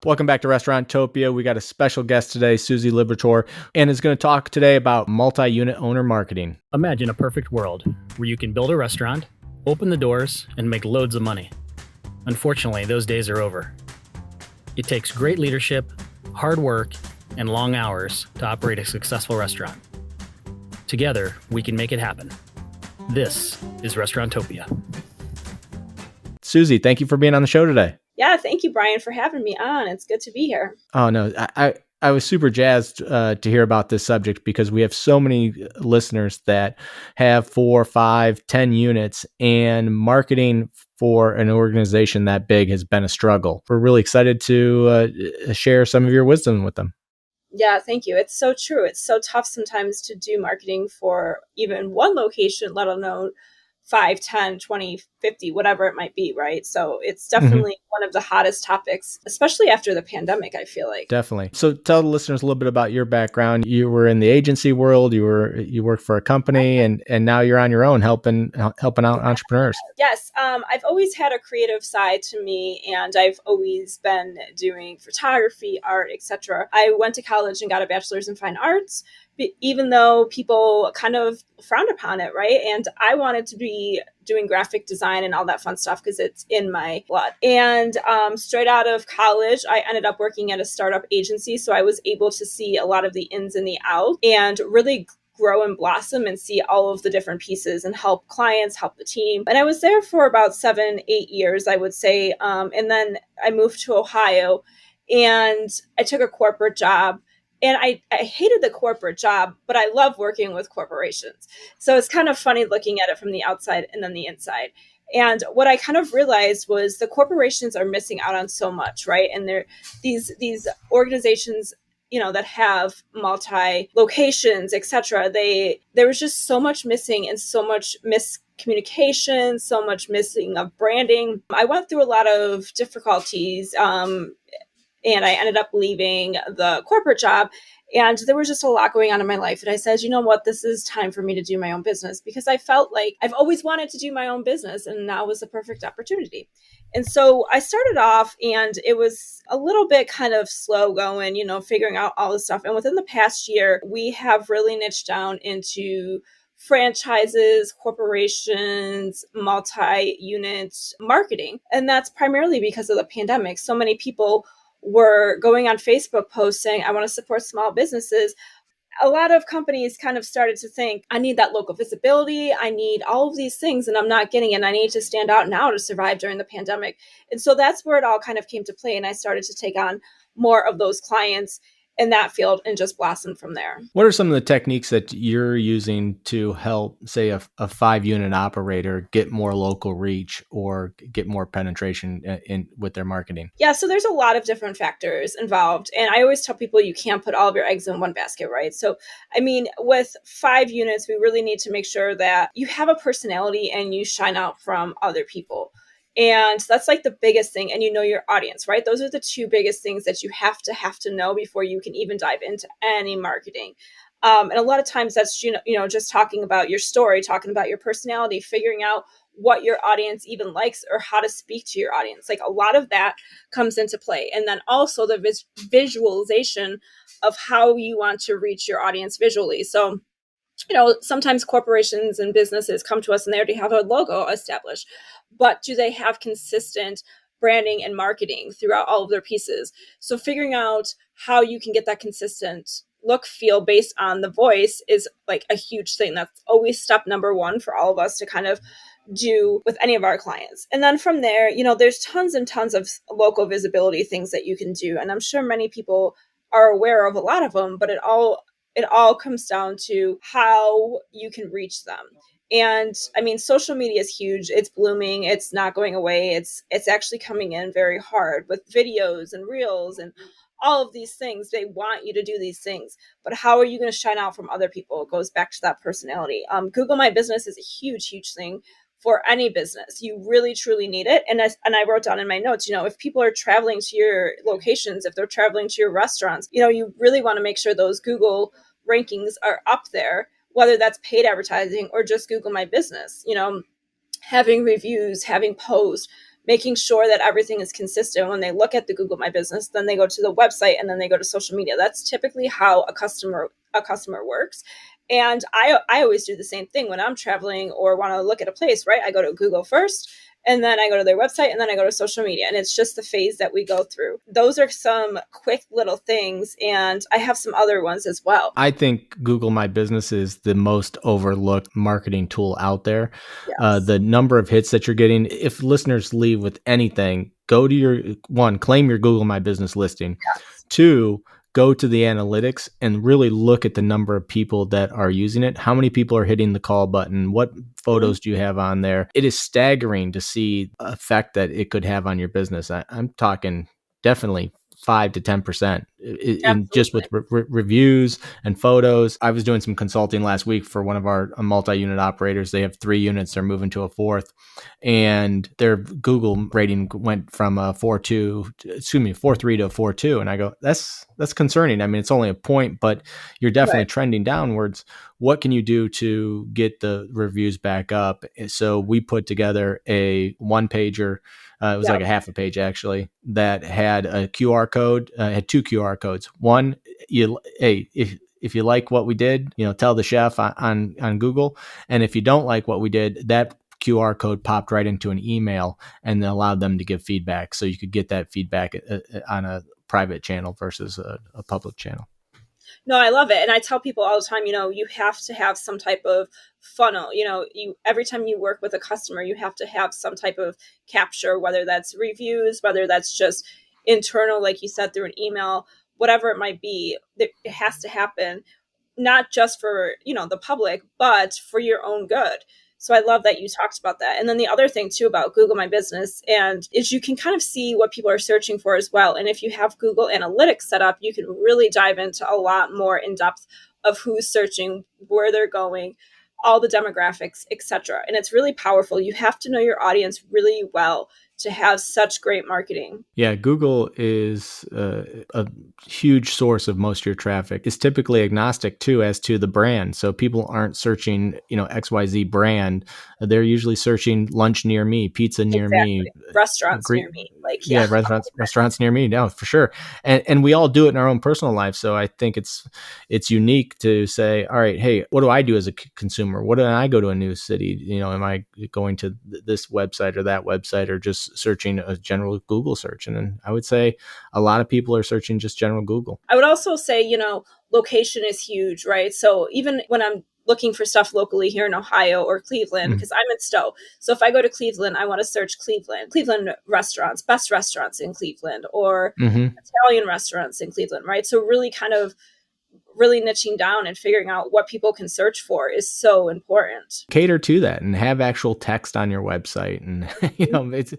Welcome back to Restauranttopia. We got a special guest today, Susie Liberatore, and is going to talk today about multi-unit owner marketing. Imagine a perfect world where you can build a restaurant, open the doors, and make loads of money. Unfortunately, those days are over. It takes great leadership, hard work, and long hours to operate a successful restaurant. Together, we can make it happen. This is Restauranttopia. Susie, thank you for being on the show today. Yeah, thank you, Brian, for having me on. It's good to be here. Oh, no, I was super jazzed to hear about this subject because we have so many listeners that have 4, 5, 10 units, and marketing for an organization that big has been a struggle. We're really excited to share some of your wisdom with them. Yeah, thank you. It's so true. It's so tough sometimes to do marketing for even one location, let alone 5, 10, 20, 50, whatever it might be, right? So it's definitely one of the hottest topics, especially after the pandemic, I feel like. Definitely. So tell the listeners a little bit about your background. You were in the agency world, you worked for a company, and now you're on your own helping out entrepreneurs. Yes, I've always had a creative side to me, and I've always been doing photography, art, etc. I went to college and got a bachelor's in fine arts, even though people kind of frowned upon it, right? And I wanted to be doing graphic design and all that fun stuff because it's in my blood. And straight out of college, I ended up working at a startup agency. So I was able to see a lot of the ins and the outs and really grow and blossom and see all of the different pieces and help clients, help the team. And I was there for about 7, 8 years, I would say. And then I moved to Ohio and I took a corporate job. And I hated the corporate job, but I love working with corporations. So it's kind of funny looking at it from the outside and then the inside. And what I kind of realized was the corporations are missing out on so much, right? And they're these organizations, that have multi locations, etc. There was just so much missing and so much miscommunication, so much missing of branding. I went through a lot of difficulties. And I ended up leaving the corporate job. And there was just a lot going on in my life. And I said, you know what, this is time for me to do my own business because I felt like I've always wanted to do my own business. And now was the perfect opportunity. And so I started off and it was a little bit kind of slow going, figuring out all this stuff. And within the past year, we have really niched down into franchises, corporations, multi-unit marketing. And that's primarily because of the pandemic. So many people were going on Facebook posts saying, I want to support small businesses. A lot of companies kind of started to think, I need that local visibility. I need all of these things and I'm not getting it. I need to stand out now to survive during the pandemic. And so that's where it all kind of came to play. And I started to take on more of those clients in that field and just blossom from there. What are some of the techniques that you're using to help, say, a 5-unit operator get more local reach or get more penetration in with their marketing? Yeah, so there's a lot of different factors involved. And I always tell people you can't put all of your eggs in one basket, right? So, with 5 units, we really need to make sure that you have a personality and you shine out from other people. And that's like the biggest thing. And your audience, right? Those are the 2 biggest things that you have to know before you can even dive into any marketing. And a lot of times that's, just talking about your story, talking about your personality, figuring out what your audience even likes or how to speak to your audience. Like a lot of that comes into play. And then also the visualization of how you want to reach your audience visually. So sometimes corporations and businesses come to us and they already have a logo established, but do they have consistent branding and marketing throughout all of their pieces? So figuring out how you can get that consistent look, feel based on the voice is like a huge thing. That's always step number 1 for all of us to kind of do with any of our clients. And then from there, there's tons and tons of local visibility things that you can do. And I'm sure many people are aware of a lot of them, but it all comes down to how you can reach them. And social media is huge. It's blooming. It's not going away. It's actually coming in very hard with videos and reels and all of these things. They want you to do these things, but how are you going to shine out from other people? It goes back to that personality. Google My Business is a huge, huge thing for any business. You really, truly need it. And I wrote down in my notes, if people are traveling to your locations, if they're traveling to your restaurants, you really want to make sure those Google rankings are up there, whether that's paid advertising or just Google My Business, having reviews, having posts, making sure that everything is consistent. When they look at the Google My Business, then they go to the website and then they go to social media. That's typically how a customer works. And I always do the same thing when I'm traveling or want to look at a place, right? I go to Google first, and then I go to their website, and then I go to social media. And it's just the phase that we go through. Those are some quick little things. And I have some other ones as well. I think Google My Business is the most overlooked marketing tool out there. Yes. The number of hits that you're getting, if listeners leave with anything, go to your claim your Google My Business listing. Yes. 2, go to the analytics and really look at the number of people that are using it. How many people are hitting the call button? What photos do you have on there? It is staggering to see the effect that it could have on your business. I'm talking definitely 5 to 10% in just with reviews and photos. I was doing some consulting last week for one of our multi-unit operators. They have 3 units. They're moving to a 4th, and their Google rating went from a 4.3 to a 4.2. And I go, that's concerning. I mean, it's only a point, but you're definitely trending downwards. What can you do to get the reviews back up? So we put together a 1-pager. It was like a half a page actually, that had a QR code, had 2 QR codes. One, if you like what we did, tell the chef on Google. And if you don't like what we did, that QR code popped right into an email and allowed them to give feedback. So you could get that feedback on a private channel versus a public channel. No, I love it. And I tell people all the time, you have to have some type of funnel. Every time you work with a customer, you have to have some type of capture, whether that's reviews, whether that's just internal, like you said, through an email, whatever it might be. It has to happen, not just for, the public, but for your own good. So I love that you talked about that. And then the other thing too about Google My Business is you can kind of see what people are searching for as well. And if you have Google Analytics set up, you can really dive into a lot more in depth of who's searching, where they're going, all the demographics, etc. And it's really powerful. You have to know your audience really well to have such great marketing. Yeah, Google is a huge source of most of your traffic. It's typically agnostic too as to the brand. So people aren't searching, XYZ brand. They're usually searching lunch near me, pizza near me, restaurants near me. Restaurants near me. No, for sure. And we all do it in our own personal life. So I think it's unique to say, all right, hey, what do I do as a consumer? What do I go to a new city? Am I going to this website or that website, or just searching a general Google search? And then I would say a lot of people are searching just general Google. I would also say, location is huge, right? So even when I'm looking for stuff locally here in Ohio or Cleveland, because I'm in Stowe. So if I go to Cleveland, I want to search Cleveland restaurants, best restaurants in Cleveland, or Italian restaurants in Cleveland, right? So really kind of really niching down and figuring out what people can search for is so important. Cater to that and have actual text on your website, and it's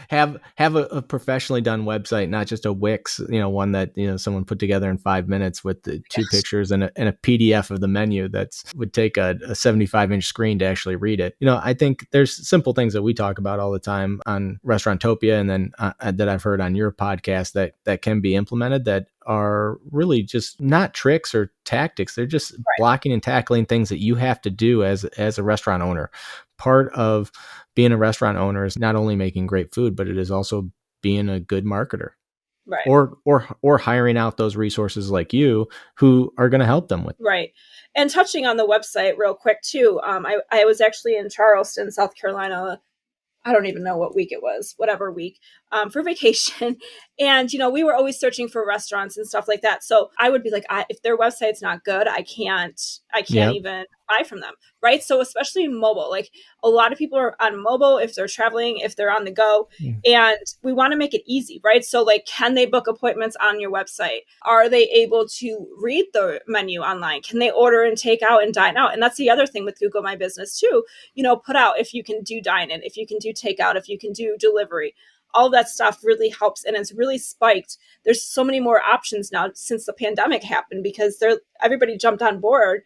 have a professionally done website, not just a Wix, one that someone put together in 5 minutes with the 2 pictures and a PDF of the menu that would take a 75-inch screen to actually read it. I think there's simple things that we talk about all the time on Restauranttopia, and then that I've heard on your podcast that can be implemented that are really just not tricks or tactics. They're just blocking and tackling things that you have to do as a restaurant owner. Part of being a restaurant owner is not only making great food, but it is also being a good marketer. Right. Or hiring out those resources like you who are going to help them with. Right. And touching on the website real quick too, I was actually in Charleston, South Carolina. I don't even know what week it was, whatever week, for vacation. And, we were always searching for restaurants and stuff like that. So I would be like, if their website's not good, I can't even buy from them. Right. So especially mobile, like a lot of people are on mobile if they're traveling, if they're on the go, and we want to make it easy. Right. So like, can they book appointments on your website? Are they able to read the menu online? Can they order and take out and dine out? And that's the other thing with Google My Business too, put out if you can do dine in, if you can do takeout, if you can do delivery. All that stuff really helps, and it's really spiked. There's so many more options now since the pandemic happened because everybody jumped on board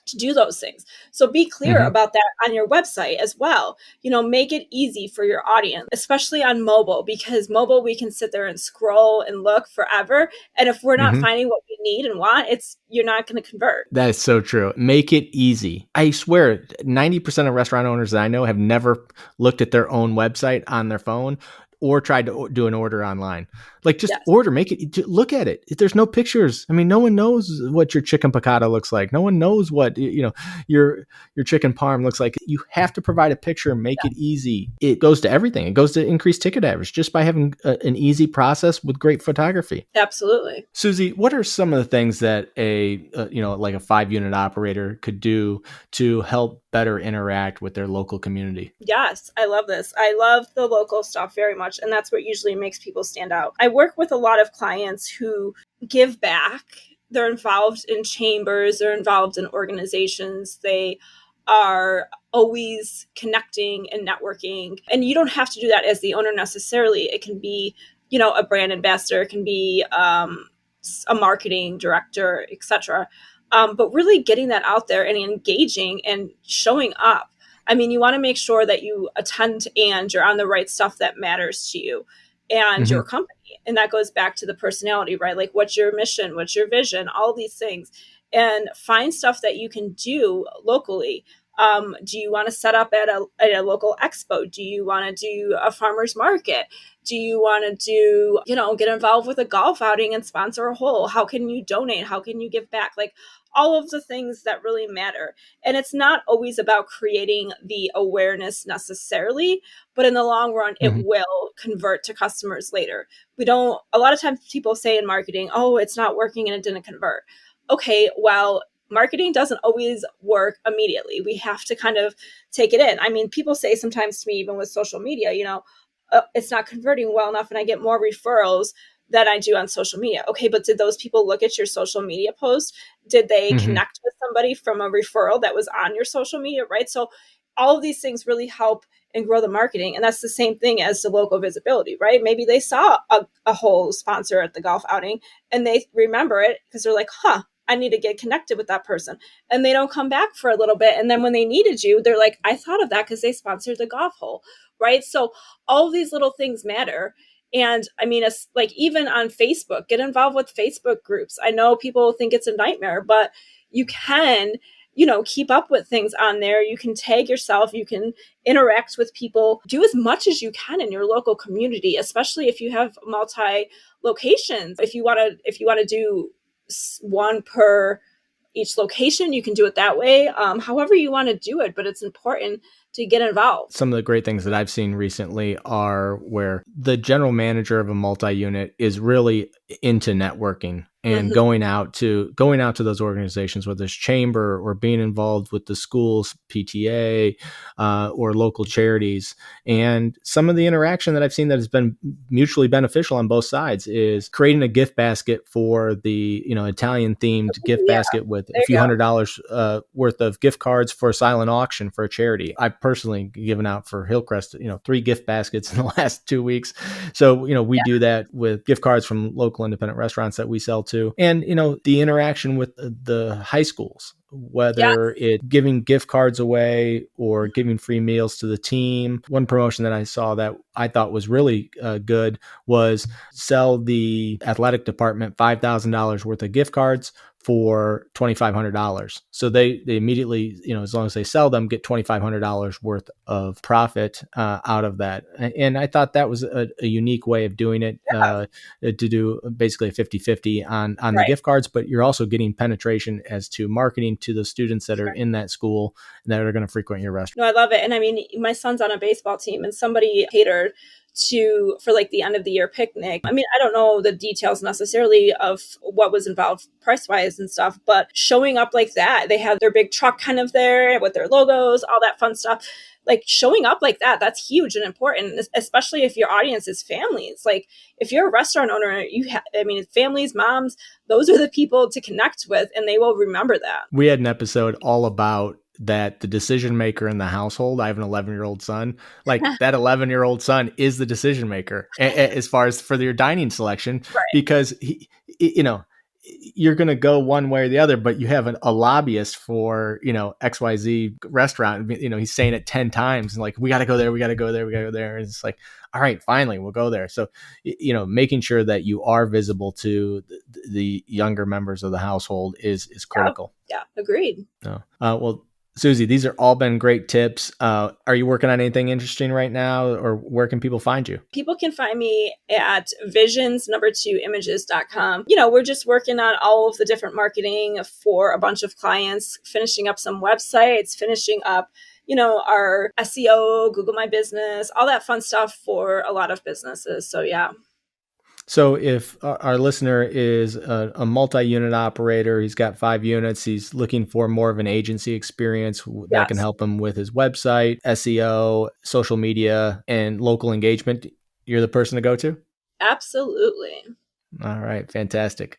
to do those things. So be clear about that on your website as well. Make it easy for your audience, especially on mobile, because mobile, we can sit there and scroll and look forever. And if we're not finding what we need and want, you're not going to convert. That is so true. Make it easy. I swear 90% of restaurant owners that I know have never looked at their own website on their phone or tried to do an order online. Like, just order, make it, look at it. There's no pictures. I mean, no one knows what your chicken piccata looks like. No one knows what, your chicken parm looks like. You have to provide a picture and make it easy. It goes to everything. It goes to increase ticket average just by having an easy process with great photography. Absolutely. Susie, what are some of the things that like a 5-unit operator could do to help better interact with their local community? Yes, I love this. I love the local stuff very much. And that's what usually makes people stand out. I work with a lot of clients who give back. They're involved in chambers, they're involved in organizations. They are always connecting and networking. And you don't have to do that as the owner necessarily. It can be, a brand ambassador, it can be a marketing director, etc. But really getting that out there and engaging and showing up. I mean, you want to make sure that you attend and you're on the right stuff that matters to you and your company. And that goes back to the personality, right? Like, what's your mission? What's your vision? All these things. And find stuff that you can do locally. Do you want to set up at a local expo? Do you want to do a farmer's market? Do you want to do, get involved with a golf outing and sponsor a hole? How can you donate? How can you give back? Like, all of the things that really matter. And it's not always about creating the awareness necessarily, but in the long run, it will convert to customers later. A lot of times people say in marketing, oh, it's not working and it didn't convert. Okay, well, marketing doesn't always work immediately. We have to kind of take it in. I mean, people say sometimes to me, even with social media, it's not converting well enough and I get more referrals than I do on social media. Okay, but did those people look at your social media post? Did they connect with somebody from a referral that was on your social media, right? So all of these things really help and grow the marketing. And that's the same thing as the local visibility, right? Maybe they saw a whole sponsor at the golf outing and they remember it because they're like, I need to get connected with that person. And they don't come back for a little bit. And then when they needed you, they're like, I thought of that because they sponsored the golf hole, right? So all of these little things matter. And I mean, it's like, even on Facebook, get involved with Facebook groups. I know people think it's a nightmare, but you can, keep up with things on there. You can tag yourself, you can interact with people, do as much as you can in your local community, especially if you have multi locations. If you want to do one per each location, you can do it that way. However you want to do it, but it's important to get involved. Some of the great things that I've seen recently are where the general manager of a multi-unit is really into networking and going out to those organizations, whether it's chamber or being involved with the school's PTA or local charities. And some of the interaction that I've seen that has been mutually beneficial on both sides is creating a gift basket for the Italian themed gift basket with a few $100 worth of gift cards for a silent auction for a charity. I've personally given out for Hillcrest 3 gift baskets in the last 2 weeks. So we do that with gift cards from local independent restaurants that we sell to. And, the interaction with the high schools, whether it's giving gift cards away or giving free meals to the team. One promotion that I saw that I thought was really good was sell the athletic department $5,000 worth of gift cards for $2,500. So they immediately, as long as they sell them, get $2,500 worth of profit out of that. And I thought that was a unique way of doing it, to do basically a 50-50 on the gift cards, but you're also getting penetration as to marketing to the students that are in that school and that are going to frequent your restaurant. No, I love it. And I mean, my son's on a baseball team and somebody catered for like the end of the year picnic. I mean, I don't know the details necessarily of what was involved price wise and stuff, but showing up like that, they had their big truck kind of there with their logos, all that fun stuff. Like showing up like that, that's huge and important, especially if your audience is families. Like if you're a restaurant owner, families, moms, those are the people to connect with and they will remember that. We had an episode all about that the decision maker in the household. I have an 11-year-old son. Like that 11-year-old son is the decision maker as far as for your dining selection, because he, you're going to go one way or the other, but you have a lobbyist for, XYZ restaurant. He's saying it 10 times and like, we got to go there. We got to go there. We got to go there. And it's like, all right, finally we'll go there. So, making sure that you are visible to the younger members of the household is critical. Yeah. Agreed. Well, Susie, these are all been great tips. Are you working on anything interesting right now, or where can people find you? People can find me at Visions2images.com. We're just working on all of the different marketing for a bunch of clients, finishing up some websites, finishing up, our SEO, Google My Business, all that fun stuff for a lot of businesses. So yeah. So if our listener is a multi-unit operator, he's got 5 units, he's looking for more of an agency experience that can help him with his website, SEO, social media, and local engagement, you're the person to go to? Absolutely. All right. Fantastic.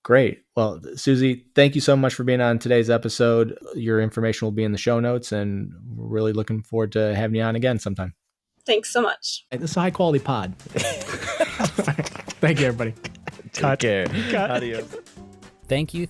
Great. Well, Susie, thank you so much for being on today's episode. Your information will be in the show notes, and we're really looking forward to having you on again sometime. Thanks so much. This is a high quality pod. Thank you, everybody. Take care. Adios. Thank you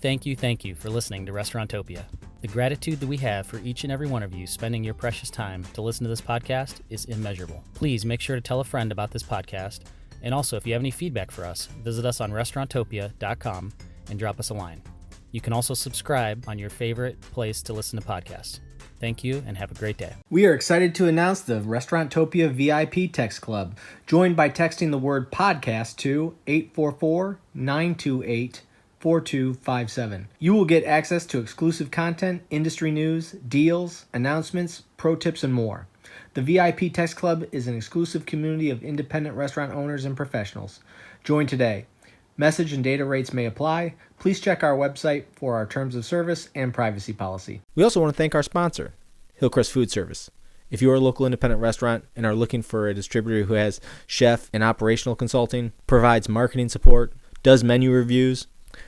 for listening to Restaurantopia. The gratitude that we have for each and every one of you spending your precious time to listen to this podcast is immeasurable. Please make sure to tell a friend about this podcast. And also, if you have any feedback for us, visit us on restaurantopia.com and drop us a line. You can also subscribe on your favorite place to listen to podcasts. Thank you and have a great day. We are excited to announce the Restaurantopia VIP Text Club. Join by texting the word podcast to 844-928-4257. You will get access to exclusive content, industry news, deals, announcements, pro tips, and more. The VIP Text Club is an exclusive community of independent restaurant owners and professionals. Join today. Message and data rates may apply. Please check our website for our terms of service and privacy policy. We also want to thank our sponsor, Hillcrest Food Service. If you are a local independent restaurant and are looking for a distributor who has chef and operational consulting, provides marketing support, does menu reviews,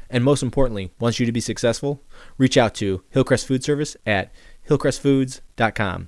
and most importantly, wants you to be successful, reach out to Hillcrest Food Service at hillcrestfoods.com.